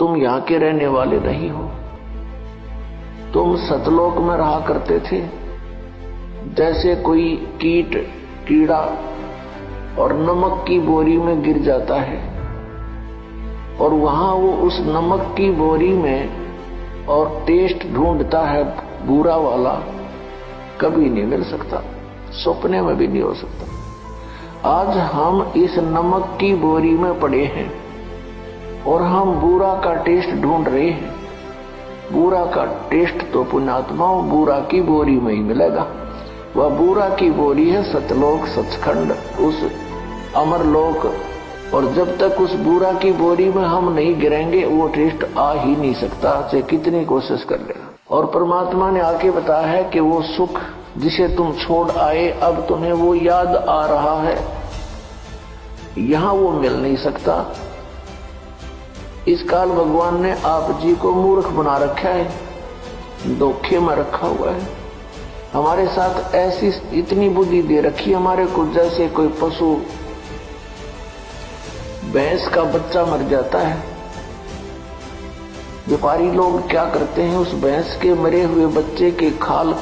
तुम यहाँ के रहने वाले नहीं हो, तुम सतलोक में रहा करते थे। जैसे कोई कीट कीड़ा और नमक की बोरी में गिर जाता है और वहां वो उस नमक की बोरी में और टेस्ट ढूंढता है बुरा वाला, कभी नहीं मिल सकता, सपने में भी नहीं हो सकता। आज हम इस नमक की बोरी में पड़े हैं और हम बुरा का टेस्ट ढूंढ रहे हैं। बुरा का टेस्ट तो पुण्यात्माओं बुरा की बोरी में ही मिलेगा। वह बुरा की बोरी है सतलोक, सचखंड, उस अमरलोक। और जब तक उस बुरा की बोरी में हम नहीं गिरेंगे वो टेस्ट आ ही नहीं सकता, चाहे कितनी कोशिश कर लेना। और परमात्मा ने आके बताया है कि वो सुख जिसे तुम छोड़ आए अब तुम्हें वो याद आ रहा है, यहां वो मिल नहीं सकता। इस काल भगवान ने आप जी को मूर्ख बना रखा है, धोखे में रखा हुआ है। हमारे साथ ऐसी इतनी बुद्धि दे रखी हमारे को, जैसे कोई पशु भैंस का बच्चा मर जाता है, व्यापारी लोग क्या करते हैं, उस भैंस के मरे हुए बच्चे के खाल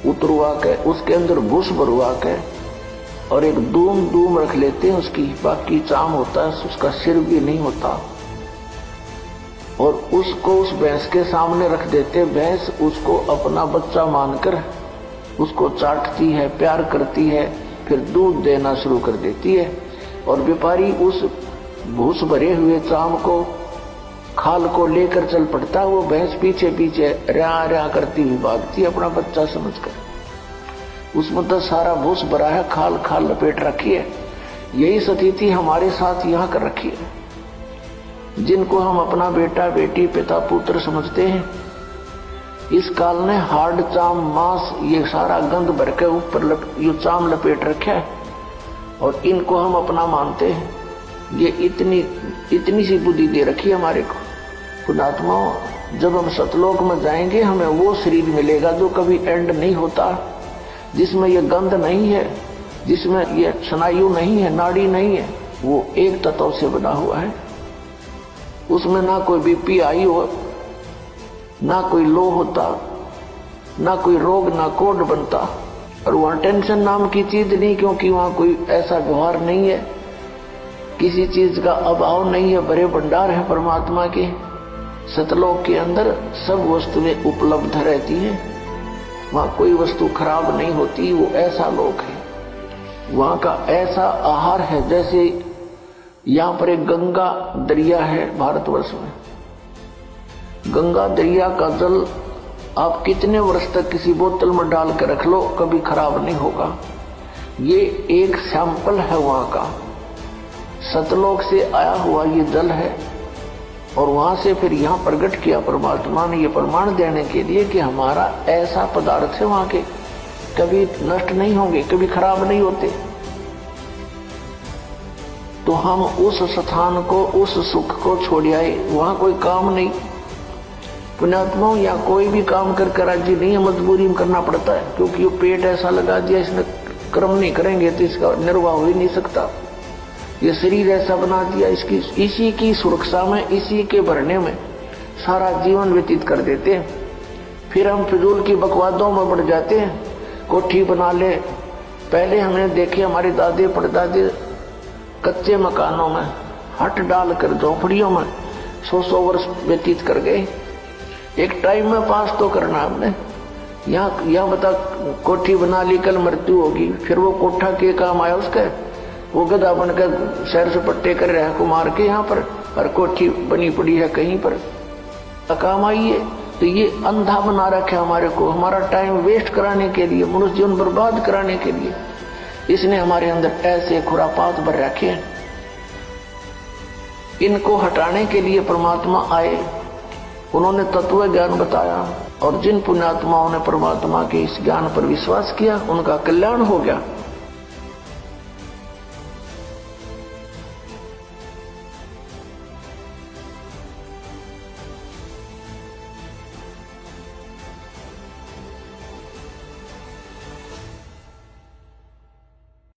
उतरवा के उसके अंदर भूस भरवा के और एक दूम रख लेते हैं उसकी, बाकी चाम होता है, उसका सिर भी नहीं होता, और उसको उस भैंस के सामने रख देते। भैंस उसको अपना बच्चा मानकर उसको चाटती है, प्यार करती है, फिर दूध देना शुरू कर देती है। और व्यापारी उस भूस भरे हुए चाम को, खाल को लेकर चल पड़ता। वो भैंस पीछे पीछे रया रया करती हुई भागती अपना बच्चा समझकर। उसमें तो सारा भूस भरा है, खाल खाल लपेट रखी है। यही स्थिति हमारे साथ यहाँ कर रखी है। जिनको हम अपना बेटा बेटी पिता पुत्र समझते हैं, इस काल ने हार्ड चाम मांस ये सारा गंध भर के ऊपर ये चाम लपेट रखा है और इनको हम अपना मानते हैं। ये इतनी सी बुद्धि दे रखी है हमारे को। पुण्यात्माओं, जब हम सतलोक में जाएंगे हमें वो शरीर मिलेगा जो कभी एंड नहीं होता, जिसमें ये गंध नहीं है, जिसमें ये स्नायु नहीं है, नाड़ी नहीं है, वो एक तत्व से बना हुआ है। उसमें ना कोई बीपी आई हो, ना कोई लो होता, ना कोई रोग, ना कोड बनता। और वहां टेंशन नाम की चीज नहीं, क्योंकि वहां कोई ऐसा व्यवहार नहीं है, किसी चीज का अभाव नहीं है, बड़े भंडार है परमात्मा के। सतलोक के अंदर सब वस्तुएं उपलब्ध रहती है, वहां कोई वस्तु खराब नहीं होती। वो ऐसा लोक है, वहां का ऐसा आहार है। जैसे यहाँ पर एक गंगा दरिया है भारतवर्ष में, गंगा दरिया का जल आप कितने वर्ष तक किसी बोतल में डाल कर रख लो, कभी खराब नहीं होगा। ये एक सैंपल है वहां का, सतलोक से आया हुआ ये जल है। और वहां से फिर यहाँ प्रकट किया परमात्मा ने, ये प्रमाण देने के लिए कि हमारा ऐसा पदार्थ है वहां के, कभी नष्ट नहीं होंगे, कभी खराब नहीं होते। तो हम उस स्थान को, उस सुख को छोड़ आए, वहां कोई काम नहीं। पुण्यात्माओं, या कोई भी काम कर राजी नहीं है, मजबूरी में करना पड़ता है, क्योंकि वो पेट ऐसा लगा दिया, इसने कर्म नहीं करेंगे तो इसका निर्वाह हो ही नहीं सकता। ये शरीर ऐसा बना दिया, इसी की सुरक्षा में, इसी के भरने में सारा जीवन व्यतीत कर देते हैं। फिर हम फिजूल की बकवादों में बढ़ जाते हैं, कोठी बना ले। पहले हमने देखे हमारे दादे परदादे कच्चे मकानों में हट डालकर झोपड़ियों में 100 वर्ष व्यतीत कर गए। एक टाइम में पास तो करना हमने। यहाँ बता, कोठी बना ली, कल मृत्यु होगी, फिर वो कोठा के काम आया उसका, वो गधा बनकर शहर से पट्टे कर रहा है को मार के यहाँ पर, और कोठी बनी पड़ी है कहीं पर, काम आई है। तो ये अंधा बना रखा हमारे को, हमारा टाइम वेस्ट कराने के लिए, मनुष्य जीवन बर्बाद कराने के लिए इसने हमारे अंदर ऐसे खुरापात भर रखे हैं। इनको हटाने के लिए परमात्मा आए, उन्होंने तत्व ज्ञान बताया, और जिन पुण्यात्माओं ने परमात्मा के इस ज्ञान पर विश्वास किया उनका कल्याण हो गया।